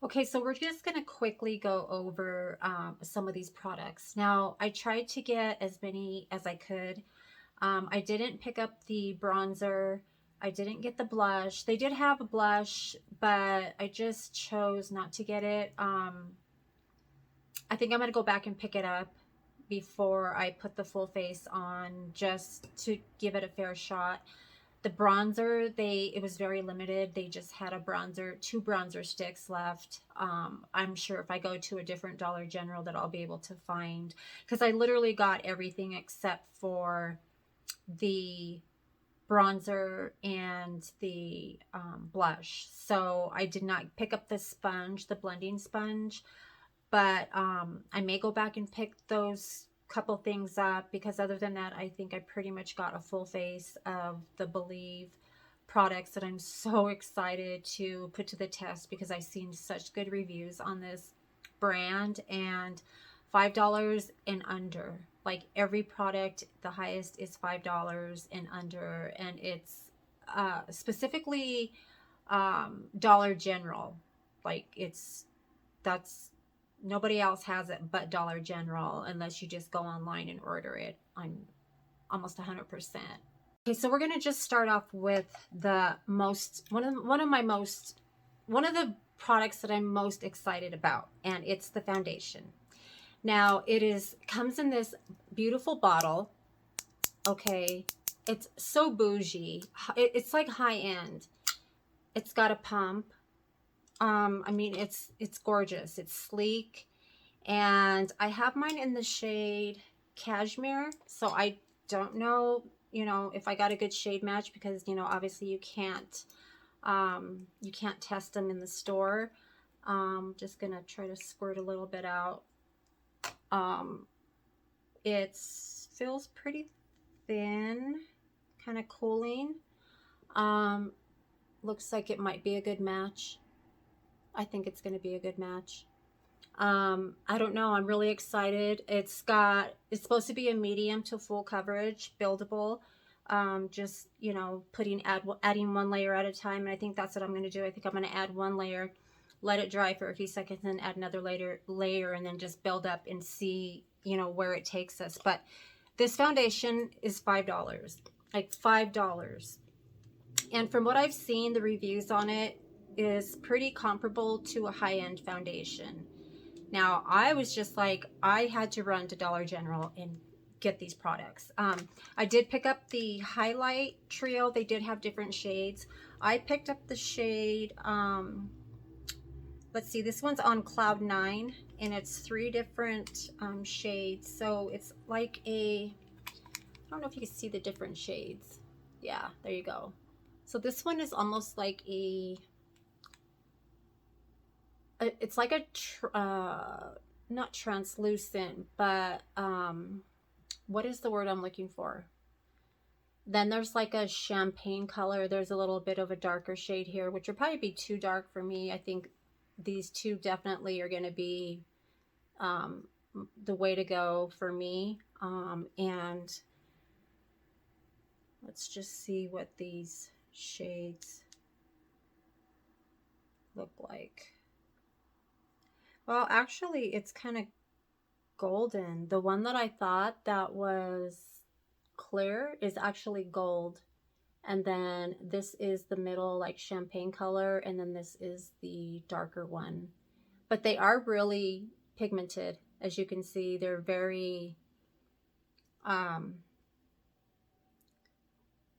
Okay, so we're just going to quickly go over some of these products. Now, I tried to get as many as I could. I didn't pick up the bronzer. I didn't get the blush. They did have a blush, but I just chose not to get it. I think I'm going to go back and pick it up before I put the full face on, just to give it a fair shot. The bronzer, it was very limited. They just had a bronzer, 2 bronzer sticks left. I'm sure if I go to a different Dollar General that I'll be able to find, because I literally got everything except for the bronzer and the blush. So I did not pick up the sponge, the blending sponge, but I may go back and pick those couple things up, because other than that, I think I pretty much got a full face of the Believe products that I'm so excited to put to the test, because I've seen such good reviews on this brand. And $5 and under, like every product, the highest is $5 and under, and it's specifically Dollar General. Like that's nobody else has it but Dollar General, unless you just go online and order it. I'm almost 100%. Okay, so we're gonna just start off with the most one of the products that I'm most excited about, and it's the foundation. Now comes in this beautiful bottle. Okay, it's so bougie. It's like high end. It's got a pump. I mean, it's gorgeous. It's sleek, and I have mine in the shade Cashmere. So I don't know, if I got a good shade match, because obviously you can't test them in the store. Just gonna try to squirt a little bit out. It feels pretty thin, kind of cooling. Looks like it might be a good match. I think it's going to be a good match. I don't know. I'm really excited. It's supposed to be a medium to full coverage, buildable. Just, adding one layer at a time. And I think that's what I'm going to do. I think I'm going to add one layer, let it dry for a few seconds, and add another layer, and then just build up and see, where it takes us. But this foundation is $5, like $5. And from what I've seen, the reviews on it is pretty comparable to a high-end foundation. Now, I was just like, I had to run to Dollar General and get these products. I did pick up the highlight trio. They did have different shades. I picked up the shade, let's see, this one's on Cloud 9, and it's 3 different shades. So it's like I don't know if you can see the different shades. Yeah, there you go. So this one is almost like it's like not translucent, but what is the word I'm looking for? Then there's like a champagne color. There's a little bit of a darker shade here, which would probably be too dark for me. I think these two definitely are going to be the way to go for me. And let's just see what these shades look like. Well, actually, it's kind of golden. The one that I thought that was clear is actually gold. And then this is the middle, like champagne color. And then this is the darker one. But they are really pigmented. As you can see, they're very,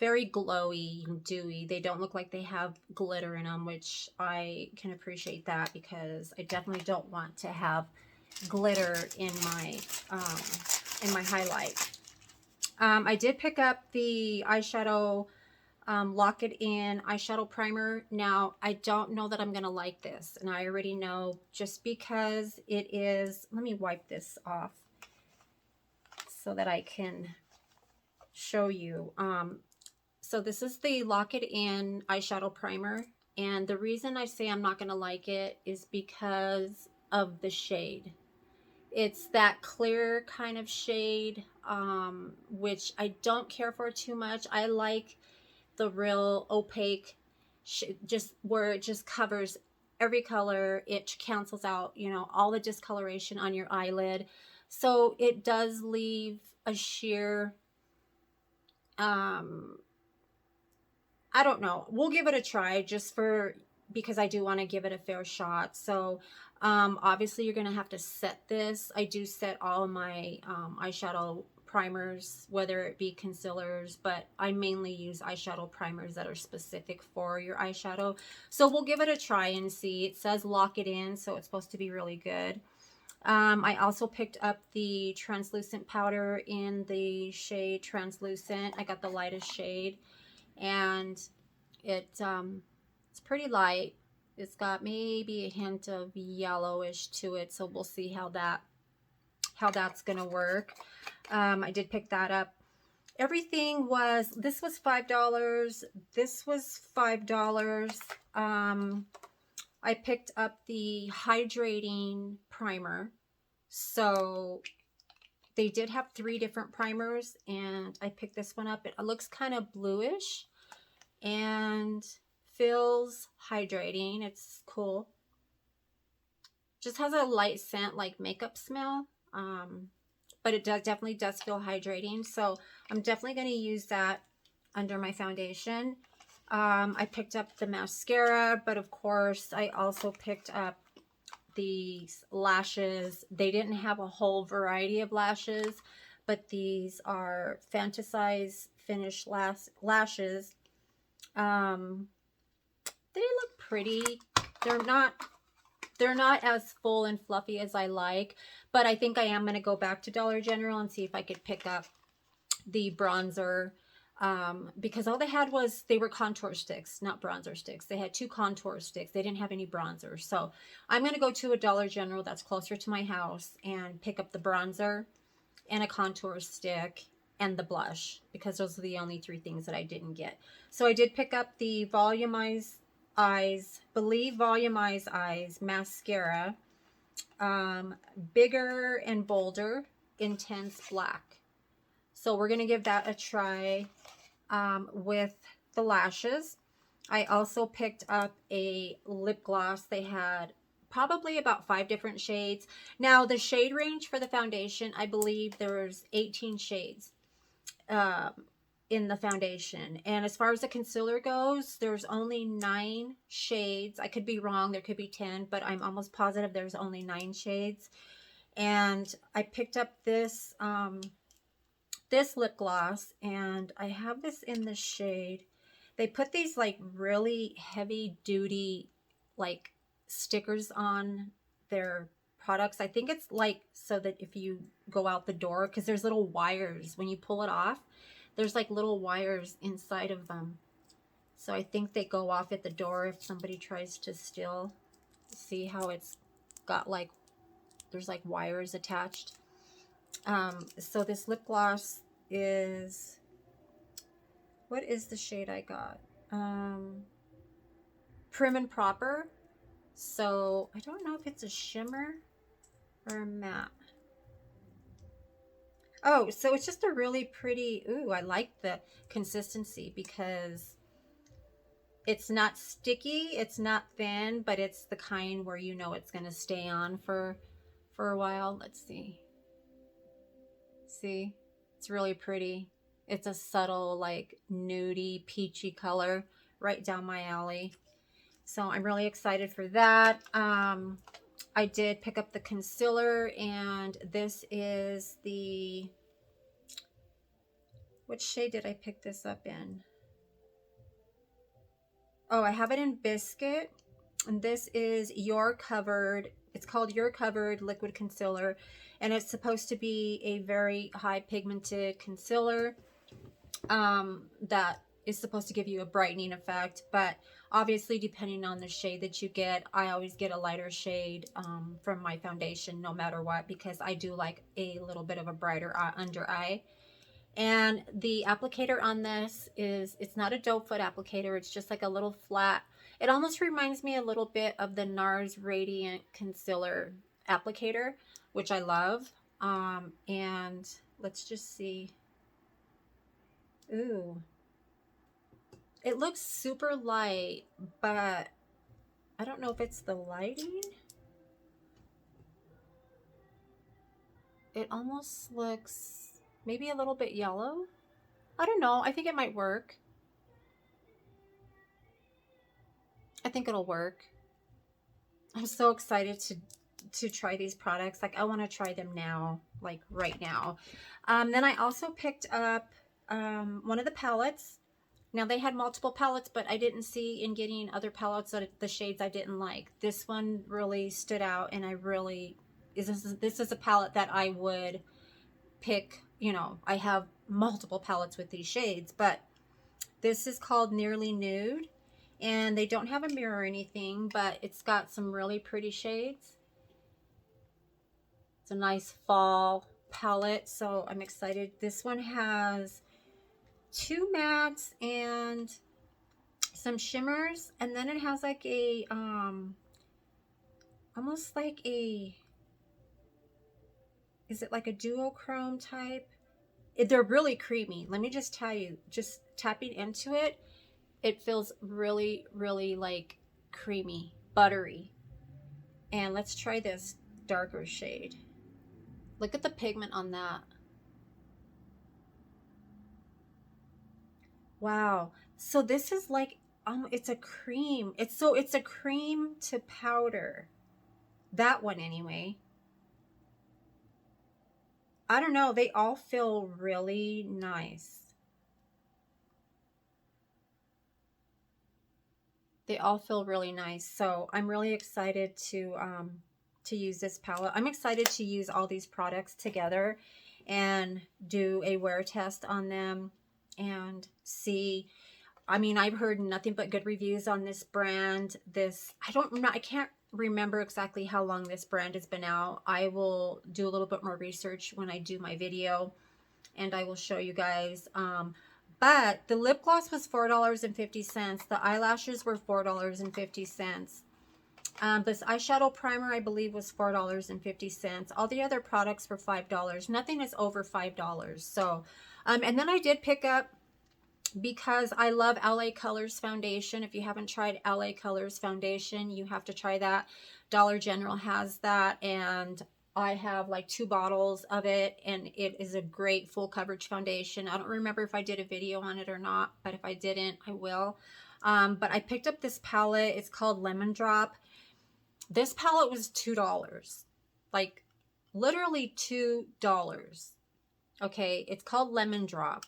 very glowy and dewy. They don't look like they have glitter in them, which I can appreciate that, because I definitely don't want to have glitter in my highlight. I did pick up the eyeshadow Lock It In eyeshadow primer. Now, I don't know that I'm going to like this, and I already know, just because it is, let me wipe this off so that I can show you. So this is the Lock It In eyeshadow primer, and the reason I say I'm not going to like it is because of the shade. It's that clear kind of shade, which I don't care for too much. I like the real opaque, just where it just covers every color. It cancels out, you know, all the discoloration on your eyelid. So it does leave a sheer, I don't know. We'll give it a try just for, because I do want to give it a fair shot. So obviously you're going to have to set this. I do set all of my eyeshadow primers, whether it be concealers, but I mainly use eyeshadow primers that are specific for your eyeshadow. So we'll give it a try and see. It says lock it in, so it's supposed to be really good. I also picked up the translucent powder in the shade Translucent. I got the lightest shade, and it's pretty light. It's got maybe a hint of yellowish to it, so we'll see how that's gonna work. I did pick that up. Everything was, this was $5, this was $5. I picked up the Hydrating Primer. So they did have 3 different primers, and I picked this one up. It looks kind of bluish and feels hydrating. It's cool. Just has a light scent, like makeup smell. But it definitely does feel hydrating. So I'm definitely going to use that under my foundation. I picked up the mascara, but of course I also picked up these lashes. They didn't have a whole variety of lashes, but these are Fantasize Finish lashes. They look pretty. They're not as full and fluffy as I like, but I think I am going to go back to Dollar General and see if I could pick up the bronzer, because all they had was, they were contour sticks, not bronzer sticks. They had 2 contour sticks. They didn't have any bronzer. So I'm going to go to a Dollar General that's closer to my house and pick up the bronzer and a contour stick and the blush, because those are the only 3 things that I didn't get. So I did pick up the Volumize Eyes mascara, Bigger and Bolder Intense Black. So we're going to give that a try with the lashes. I also picked up a lip gloss. They had probably about 5 different shades. Now the shade range for the foundation, I believe there's 18 shades in the foundation. And as far as the concealer goes, there's only 9 shades. I could be wrong. There could be 10, but I'm almost positive there's only 9 shades. And I picked up this this lip gloss, and I have this in the shade. They put these like really heavy duty like stickers on their products. I think it's like so that if you go out the door, because there's little wires when you pull it off, there's like little wires inside of them. So I think they go off at the door if somebody tries to steal. See how it's got like, there's like wires attached. So this lip gloss is, what is the shade I got? Prim and Proper. So I don't know if it's a shimmer or a matte. Oh, so it's just a really pretty, ooh, I like the consistency because it's not sticky, it's not thin, but it's the kind where you know it's going to stay on for a while. Let's see. See, it's really pretty. It's a subtle, like nudie, peachy color, right down my alley. So I'm really excited for that. I did pick up the concealer, and this is the, which shade did I pick this up in? Oh, I have it in Biscuit, and this is You're Covered. It's called You're Covered Liquid Concealer, and it's supposed to be a very high pigmented concealer that is supposed to give you a brightening effect, but obviously depending on the shade that you get, I always get a lighter shade from my foundation no matter what, because I do like a little bit of a brighter under eye. And the applicator on this is, it's not a doe foot applicator, it's just like a little flat. It almost reminds me a little bit of the NARS Radiant Concealer applicator, which I love. And let's just see. Ooh. It looks super light, but I don't know if it's the lighting. It almost looks maybe a little bit yellow. I don't know. I think it might work. I think it'll work. I'm so excited to try these products. Like, I want to try them now, like right now. Then I also picked up one of the palettes. Now, they had multiple palettes, but I didn't see in getting other palettes that the shades I didn't like. This one really stood out, and I really this is a palette that I would pick. You know, I have multiple palettes with these shades, but this is called Nearly Nude, and they don't have a mirror or anything, but it's got some really pretty shades. It's a nice fall palette, so I'm excited. This one has 2 mattes and some shimmers, and then it has like a almost like a, is it like a duochrome type? They're really creamy. Let me just tell you, just tapping into it, it feels really, really like creamy, buttery. And let's try this darker shade. Look at the pigment on that. Wow. So this is like, it's a cream. It's a cream to powder. That one anyway. I don't know. They all feel really nice. They all feel really nice. So I'm really excited to use this palette. I'm excited to use all these products together and do a wear test on them and see. I mean, I've heard nothing but good reviews on this brand. I can't remember exactly how long this brand has been out. I will do a little bit more research when I do my video, and I will show you guys. But the lip gloss was $4.50. The eyelashes were $4.50. This eyeshadow primer, I believe, was $4.50. All the other products were $5. Nothing is over $5. So, and then I did pick up, because I love LA Colors foundation. If you haven't tried LA Colors foundation, you have to try that. Dollar General has that, and I have like 2 bottles of it, and it is a great full coverage foundation. I don't remember if I did a video on it or not, but if I didn't, I will. But I picked up this palette. It's called Lemon Drop. This palette was $2. Like, literally $2. Okay, it's called Lemon Drop.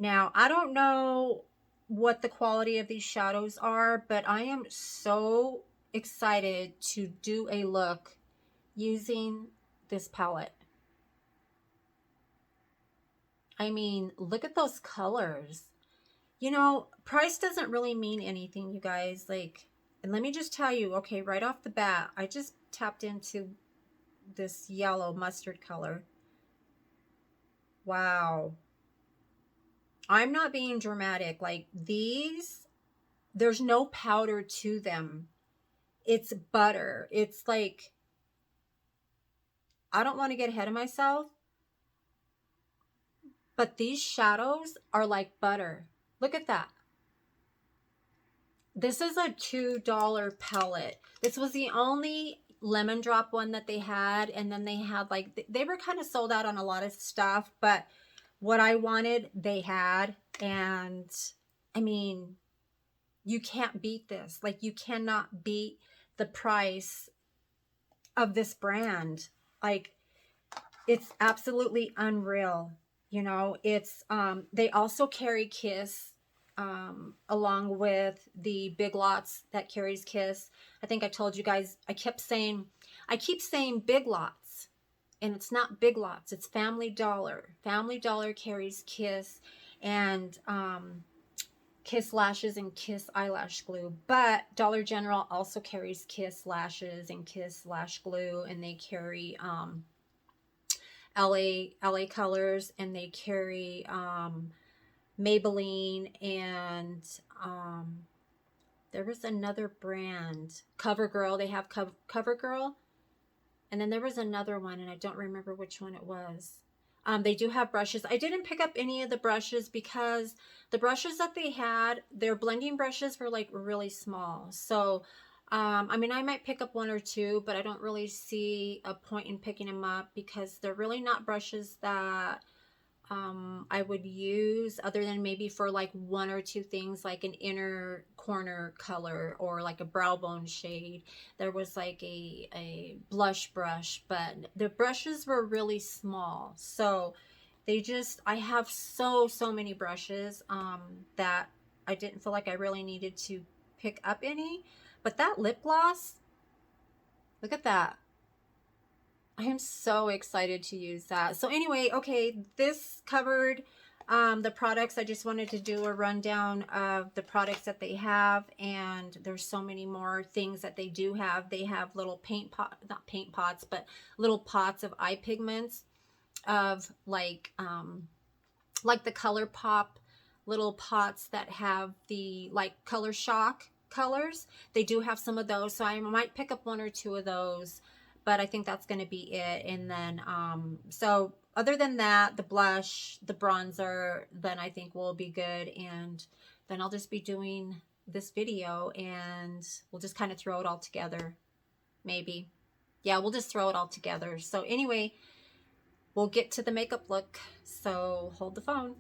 Now, I don't know what the quality of these shadows are, but I am so excited to do a look using this palette. I mean, look at those colors. You know, price doesn't really mean anything, you guys. Like, and let me just tell you, okay, right off the bat, I just tapped into this yellow mustard color. Wow. I'm not being dramatic. Like, these, there's no powder to them. It's butter. It's like, I don't want to get ahead of myself, but these shadows are like butter. Look at that. This is a $2 palette. This was the only Lemon Drop one that they had, and then they had like, they were kind of sold out on a lot of stuff, but what I wanted, they had. And I mean, you can't beat this. Like, you cannot beat the price of this brand. Like, it's absolutely unreal. You know, it's they also carry Kiss along with the Big Lots that carries Kiss. I think I told you guys, I keep saying Big Lots, and it's not Big Lots, it's Family Dollar. Family Dollar carries Kiss and Kiss lashes and Kiss eyelash glue, but Dollar General also carries Kiss lashes and Kiss lash glue, and they carry LA Colors, and they carry Maybelline, and there was another brand, CoverGirl. They have CoverGirl, and then there was another one, and I don't remember which one it was. They do have brushes. I didn't pick up any of the brushes because the brushes that they had, their blending brushes were like really small. So, I mean, I might pick up one or two, but I don't really see a point in picking them up because they're really not brushes that I would use other than maybe for like one or two things like an inner corner color or like a brow bone shade. There was like a blush brush, but the brushes were really small. So they just, I have so many brushes that I didn't feel like I really needed to pick up any. But that lip gloss, look at that. I am so excited to use that. So anyway, okay, this covered the products. I just wanted to do a rundown of the products that they have, and there's so many more things that they do have. They have little paint pot, not paint pots, but little pots of eye pigments of like the Color Pop little pots that have the like Color Shock colors. They do have some of those, so I might pick up one or two of those, but I think that's going to be it. And then so other than that, the blush, the bronzer, then I think we'll be good. And then I'll just be doing this video and we'll just kind of throw it all together. Maybe, yeah, we'll just throw it all together. So anyway, we'll get to the makeup look, so hold the phone.